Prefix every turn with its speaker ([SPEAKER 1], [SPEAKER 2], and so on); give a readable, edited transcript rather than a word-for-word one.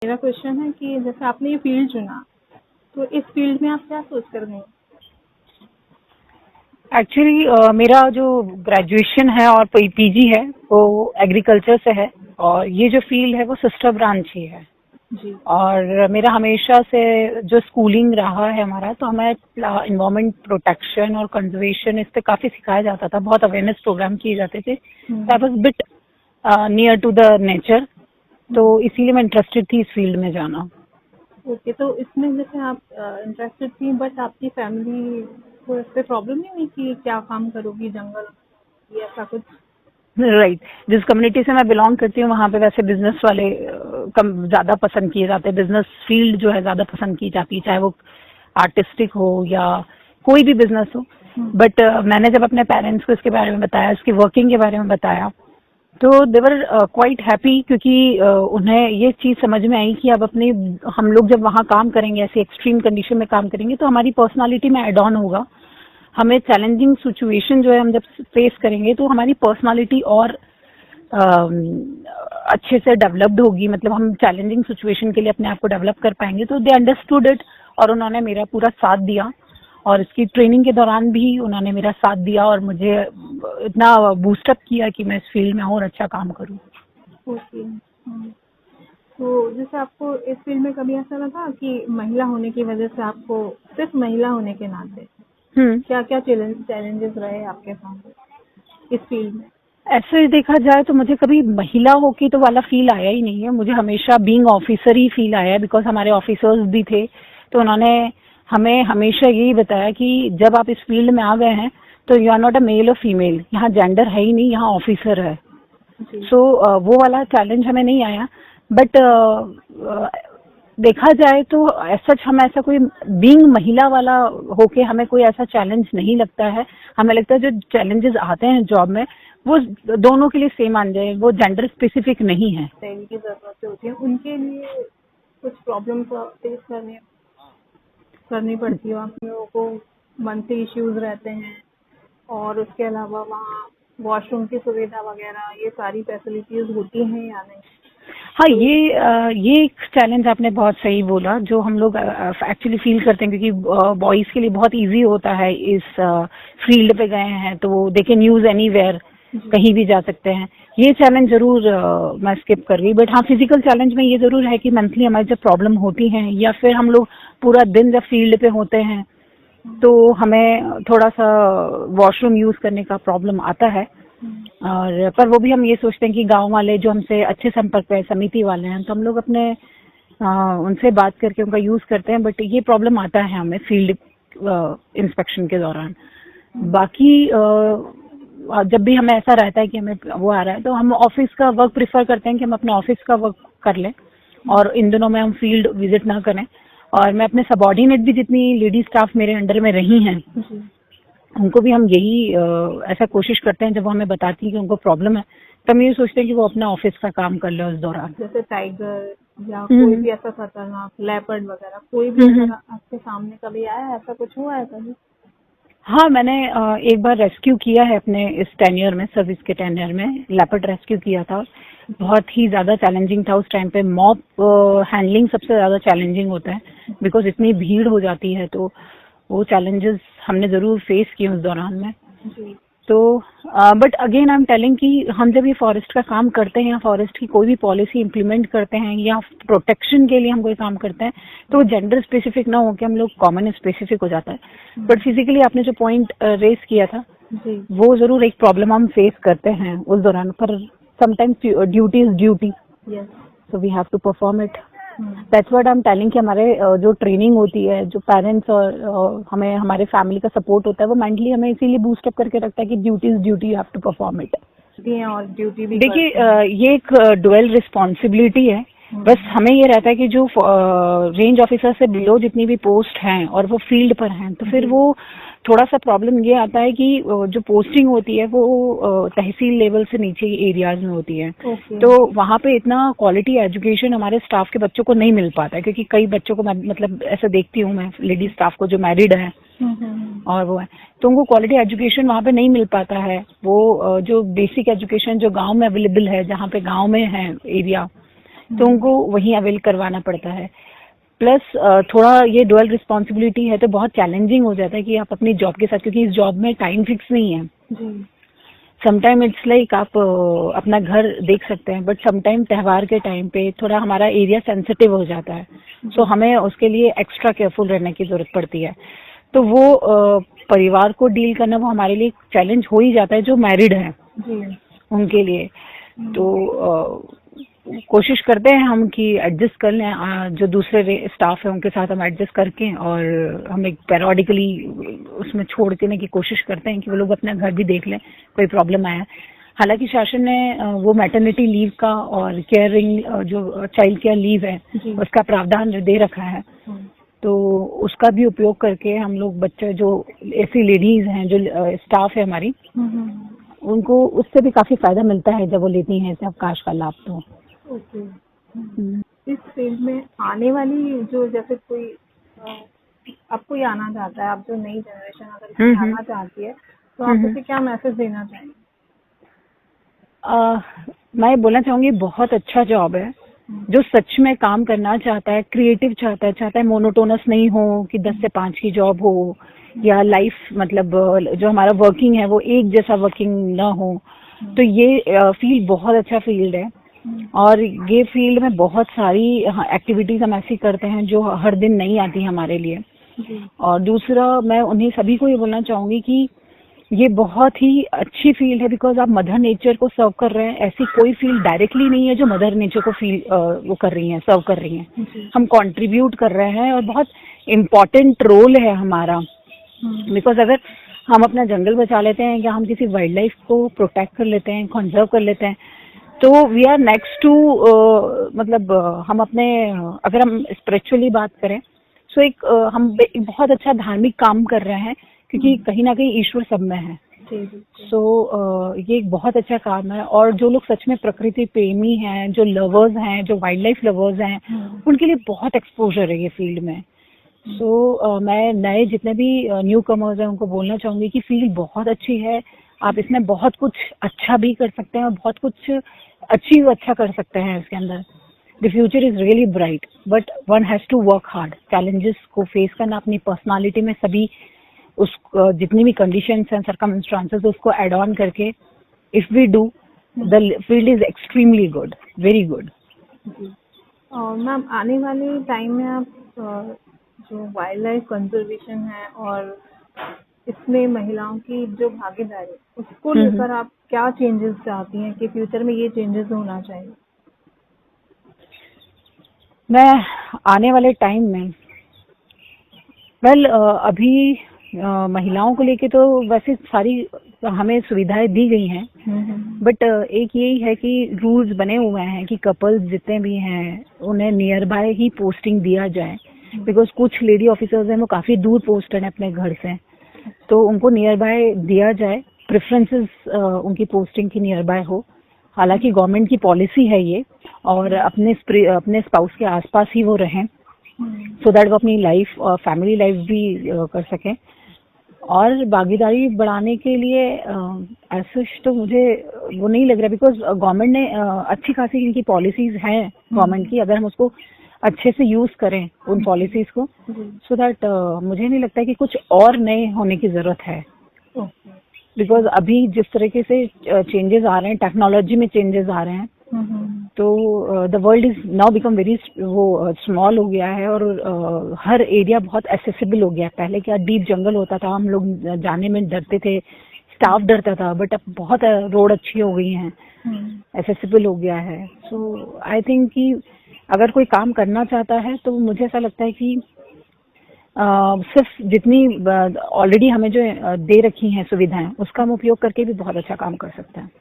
[SPEAKER 1] मेरा क्वेश्चन है कि जैसे आपने ये फील्ड चुना, तो इस फील्ड में आप क्या सोच कर गए?
[SPEAKER 2] एक्चुअली मेरा जो ग्रेजुएशन है और पीजी है वो एग्रीकल्चर से है, और ये जो फील्ड है वो सिस्टर ब्रांच ही है।
[SPEAKER 1] जी।
[SPEAKER 2] और मेरा हमेशा से जो स्कूलिंग रहा है हमारा, तो हमें इन्वायरमेंट प्रोटेक्शन और कंजर्वेशन इस पे काफी सिखाया जाता था, बहुत अवेयरनेस प्रोग्राम किए जाते थे। I was bit near to the nature, तो इसीलिए मैं इंटरेस्टेड थी इस फील्ड में जाना।
[SPEAKER 1] ओके, तो इसमें जैसे आप इंटरेस्टेड थी, बट आपकी फैमिली को इस पे प्रॉब्लम नहीं हुई कि क्या काम करोगी जंगल, ये ऐसा कुछ?
[SPEAKER 2] राइट, जिस कम्युनिटी से मैं बिलोंग करती हूँ वहाँ पे वैसे बिजनेस वाले कम ज्यादा पसंद किए जाते हैं, बिजनेस फील्ड जो है ज्यादा पसंद की जाती है, चाहे वो आर्टिस्टिक हो या कोई भी बिजनेस हो। बट मैंने जब अपने पेरेंट्स को इसके बारे में बताया, इसकी वर्किंग के बारे में बताया, तो देवर क्वाइट हैप्पी, क्योंकि उन्हें ये चीज समझ में आई कि अब अपने हम लोग जब वहाँ काम करेंगे, ऐसी एक्सट्रीम कंडीशन में काम करेंगे, तो हमारी पर्सनालिटी में एड ऑन होगा। हमें चैलेंजिंग सिचुएशन जो है हम जब फेस करेंगे तो हमारी पर्सनालिटी और अच्छे से डेवलप्ड होगी, मतलब हम चैलेंजिंग सिचुएशन के लिए अपने आप को डेवलप कर पाएंगे। तो दे अंडरस्टूड इट, और उन्होंने मेरा पूरा साथ दिया, और इसकी ट्रेनिंग के दौरान भी उन्होंने मेरा साथ दिया और मुझे इतना बूस्टअप किया कि मैं इस फील्ड में और अच्छा काम करूं।
[SPEAKER 1] ओके। तो जैसे आपको इस फील्ड में कभी ऐसा लगा कि महिला होने की वजह से आपको, सिर्फ महिला होने के नाते क्या क्या चैलेंजेस रहे आपके सामने इस फील्ड में?
[SPEAKER 2] ऐसे देखा जाए तो मुझे कभी महिला होके तो वाला फील आया ही नहीं है, मुझे हमेशा बीइंग ऑफिसर ही फील आया है, बिकॉज हमारे ऑफिसर्स भी थे, तो उन्होंने हमें हमेशा यही बताया कि जब आप इस फील्ड में आ गए हैं तो you are not a male और फीमेल, यहाँ जेंडर है ही नहीं, यहाँ ऑफिसर है। सो वो वाला चैलेंज हमें नहीं आया। बट देखा जाए तो ऐसा हम ऐसा कोई बीइंग महिला वाला होके हमें कोई ऐसा चैलेंज नहीं लगता है। हमें लगता है जो चैलेंजेस आते हैं जॉब में वो दोनों के लिए सेम आ जाए, वो जेंडर स्पेसिफिक नहीं है।
[SPEAKER 1] की जरूरत होती है, उनके लिए कुछ प्रॉब्लम फेस करनी पड़ती है आप लोगों को, मंथली इश्यूज रहते हैं, और उसके अलावा वहाँ वॉशरूम की सुविधा वगैरह ये सारी फैसिलिटीज होती हैं या नहीं?
[SPEAKER 2] हाँ, ये एक चैलेंज आपने बहुत सही बोला, जो हम लोग एक्चुअली फील करते हैं, क्योंकि बॉयज के लिए बहुत इजी होता है, इस फील्ड पे गए हैं तो दे कैन यूज एनीवेयर, कहीं भी जा सकते हैं। ये चैलेंज जरूर मैं स्किप कर गई। बट हाँ, फिजिकल चैलेंज में ये जरूर है कि मंथली हमारी जब प्रॉब्लम होती है या फिर हम लोग पूरा दिन जब फील्ड पे होते हैं तो हमें थोड़ा सा वॉशरूम यूज करने का प्रॉब्लम आता है। और पर वो भी हम ये सोचते हैं कि गांव वाले जो हमसे अच्छे संपर्क पे समिति वाले हैं, तो हम लोग अपने उनसे बात करके उनका यूज करते हैं। बट ये प्रॉब्लम आता है हमें फील्ड इंस्पेक्शन के दौरान। बाकी जब भी हमें ऐसा रहता है कि हमें वो आ रहा है तो हम ऑफिस का वर्क प्रेफर करते हैं कि हम अपने ऑफिस का वर्क कर लें, और इन दिनों में हम फील्ड विजिट ना करें। और मैं अपने सबॉर्डिनेट भी जितनी लेडी स्टाफ मेरे अंडर में रही हैं उनको भी हम यही ऐसा कोशिश करते हैं, जब वो हमें बताती है कि उनको प्रॉब्लम है तो हम ये सोचते हैं कि वो अपना ऑफिस का काम कर ले उस दौरान।
[SPEAKER 1] जैसे टाइगर या कोई भी ऐसा खतरनाक लेपर्ड वगैरह कोई भी अगर आपके सामने कभी आया, ऐसा कुछ हुआ है कभी?
[SPEAKER 2] हाँ, मैंने एक बार रेस्क्यू किया है अपने इस टेन्योर में, सर्विस के टेन्योर में लेपर्ड रेस्क्यू किया था। बहुत ही ज्यादा चैलेंजिंग था उस टाइम पे। मॉब हैंडलिंग सबसे ज्यादा चैलेंजिंग होता है, बिकॉज इतनी भीड़ हो जाती है, तो वो चैलेंजेस हमने जरूर फेस किए उस दौरान में। तो but again I am telling कि हम जब ये फॉरेस्ट का काम करते हैं या फॉरेस्ट की कोई भी पॉलिसी इम्प्लीमेंट करते हैं या प्रोटेक्शन के लिए हम कोई काम करते हैं, तो जेंडर स्पेसिफिक ना होकर हम लोग कॉमन स्पेसिफिक हो जाता है। बट फिजिकली आपने जो पॉइंट रेस किया था वो जरूर एक प्रॉब्लम हम फेस करते हैं उस दौरान, पर sometimes duty is duty, so we have to perform it. That's what I am telling कि हमारे जो ट्रेनिंग होती है, जो पेरेंट्स और हमें हमारे फैमिली का सपोर्ट होता है, वो मेंटली हमें इसीलिए बूस्टअप करके रखता है कि duty is duty, you have to perform it.
[SPEAKER 1] और ड्यूटी भी
[SPEAKER 2] देखिए ये एक डुअल रिस्पॉन्सिबिलिटी है। बस हमें ये रहता है कि जो रेंज ऑफिसर से बिलो जितनी भी पोस्ट हैं और वो फील्ड पर हैं, तो फिर वो थोड़ा सा प्रॉब्लम ये आता है कि जो पोस्टिंग होती है वो तहसील लेवल से नीचे एरियाज में होती है। तो वहाँ पे इतना क्वालिटी एजुकेशन हमारे स्टाफ के बच्चों को नहीं मिल पाता है, क्योंकि कई बच्चों को मतलब ऐसा देखती हूँ मैं, लेडी स्टाफ को जो मैरिड है और वो है, तो उनको क्वालिटी एजुकेशन वहाँ पे नहीं मिल पाता है। वो जो बेसिक एजुकेशन जो गांव में अवेलेबल है, जहाँ पे गांव में है एरिया, तो उनको वहीं अवेल करवाना पड़ता है। प्लस थोड़ा ये डुअल रिस्पॉन्सिबिलिटी है तो बहुत चैलेंजिंग हो जाता है कि आप अपनी जॉब के साथ, क्योंकि इस जॉब में टाइम फिक्स नहीं है। समटाइम इट्स लाइक आप अपना घर देख सकते हैं, बट समटाइम त्योहार के टाइम पे थोड़ा हमारा एरिया सेंसिटिव हो जाता है, सो हमें उसके लिए एक्स्ट्रा केयरफुल रहने की जरूरत पड़ती है। तो वो परिवार को डील करना वो हमारे लिए चैलेंज हो ही जाता है जो मैरिड है उनके लिए। तो कोशिश करते हैं हम कि एडजस्ट कर लें, जो दूसरे स्टाफ है उनके साथ हम एडजस्ट करके, और हम एक पेरियोडिकली उसमें छोड़ देने की कोशिश करते हैं कि वो लोग अपना घर भी देख लें कोई प्रॉब्लम आया। हालांकि शासन ने वो मैटरनिटी लीव का और केयरिंग जो चाइल्ड केयर लीव है उसका प्रावधान दे रखा है, तो उसका भी उपयोग करके हम लोग बच्चे जो ऐसी लेडीज हैं जो स्टाफ है हमारी, उनको उससे भी काफी फायदा मिलता है जब वो लेती हैं इस अवकाश का लाभ। तो
[SPEAKER 1] ओके। इस फील्ड में आने वाली जो जैसे कोई अब कोई आना चाहता है, आप जो नई जनरेशन अगर कोई आना चाहती है तो आप उसे क्या मैसेज देना चाहेंगे?
[SPEAKER 2] मैं बोलना चाहूंगी बहुत अच्छा जॉब है। जो सच में काम करना चाहता है, क्रिएटिव चाहता है मोनोटोनस नहीं हो कि 10 से 5 की जॉब हो, या लाइफ मतलब जो हमारा वर्किंग है वो एक जैसा वर्किंग ना हो, तो ये फील्ड बहुत अच्छा फील्ड है। और ये फील्ड में बहुत सारी एक्टिविटीज हम ऐसी करते हैं जो हर दिन नहीं आती हमारे लिए। और दूसरा मैं उन्हें सभी को ये बोलना चाहूंगी कि ये बहुत ही अच्छी फील्ड है, बिकॉज आप मदर नेचर को सर्व कर रहे हैं। ऐसी कोई फील्ड डायरेक्टली नहीं है जो मदर नेचर को वो कर रही है, सर्व कर रही है। हम कंट्रीब्यूट कर रहे हैं और बहुत इम्पोर्टेंट रोल है हमारा। बिकॉज अगर हम अपना जंगल बचा लेते हैं या हम किसी वाइल्ड लाइफ को प्रोटेक्ट कर लेते हैं, कंजर्व कर लेते हैं, तो वी आर नेक्स्ट टू मतलब हम अपने अगर हम स्पिरिचुअली बात करें सो हम एक बहुत अच्छा धार्मिक काम कर रहे हैं, क्योंकि कहीं ना कहीं ईश्वर सब में है। सो ये एक बहुत अच्छा काम है। और जो लोग सच में प्रकृति प्रेमी हैं, जो लवर्स हैं, जो वाइल्ड लाइफ लवर्स हैं, उनके लिए बहुत एक्सपोजर है ये फील्ड में। सो मैं नए जितने भी न्यू कमर्स हैं उनको बोलना चाहूंगी कि फील्ड बहुत अच्छी है। आप इसमें बहुत कुछ अच्छा भी कर सकते हैं और बहुत कुछ अचीव अच्छा कर सकते हैं इसके अंदर। The future is really bright, but one has to work hard. Challenges को फेस करना, अपनी पर्सनालिटी में सभी उस जितनी भी कंडीशंस हैं, सर्कमस्टांसेस, उसको एड ऑन करके if we do, the field is extremely good, very good.
[SPEAKER 1] Ma'am आने वाले टाइम में आप जो वाइल्ड लाइफ कंजर्वेशन है और इसमें महिलाओं की जो भागीदारी उसको लेकर आप क्या चेंजेस चाहती हैं कि फ्यूचर में ये चेंजेस होना चाहिए?
[SPEAKER 2] मैं आने वाले टाइम में अभी महिलाओं को लेके तो वैसे सारी हमें सुविधाएं दी गई हैं, बट एक यही है कि रूल्स बने हुए हैं कि कपल्स जितने भी हैं उन्हें नियर बाय ही पोस्टिंग दिया जाए। बिकॉज कुछ लेडी ऑफिसर्स हैं वो काफी दूर पोस्टेड हैं अपने घर से, तो उनको नियर बाय दिया जाए। प्रेफरेंसेस उनकी पोस्टिंग की नियर बाय हो। हालांकि गवर्नमेंट की पॉलिसी है ये, और अपने स्पाउस के आसपास ही वो रहें, सो दैट वो अपनी लाइफ और फैमिली लाइफ भी कर सकें। और भागीदारी बढ़ाने के लिए ऐसा तो मुझे वो नहीं लग रहा, बिकॉज गवर्नमेंट ने अच्छी खासी इनकी पॉलिसीज हैं गवर्नमेंट की, अगर हम उसको अच्छे से यूज करें उन पॉलिसीज को, सो दैट मुझे नहीं लगता है कि कुछ और नए होने की जरूरत है। बिकॉज अभी जिस तरीके से चेंजेस आ रहे हैं, टेक्नोलॉजी में चेंजेस आ रहे हैं, तो the world is now become very वो स्मॉल हो गया है, और हर एरिया बहुत एक्सेसिबल हो गया है। पहले क्या डीप जंगल होता था, हम लोग जाने में डरते थे, स्टाफ डरता था, बट अब बहुत रोड अच्छी हो गई हैं, एक्सेसिबल हो गया है। सो आई थिंक कि अगर कोई काम करना चाहता है तो मुझे ऐसा लगता है कि सिर्फ जितनी ऑलरेडी हमें जो दे रखी हैं सुविधाएं, उसका हम उपयोग करके भी बहुत अच्छा काम कर सकते हैं।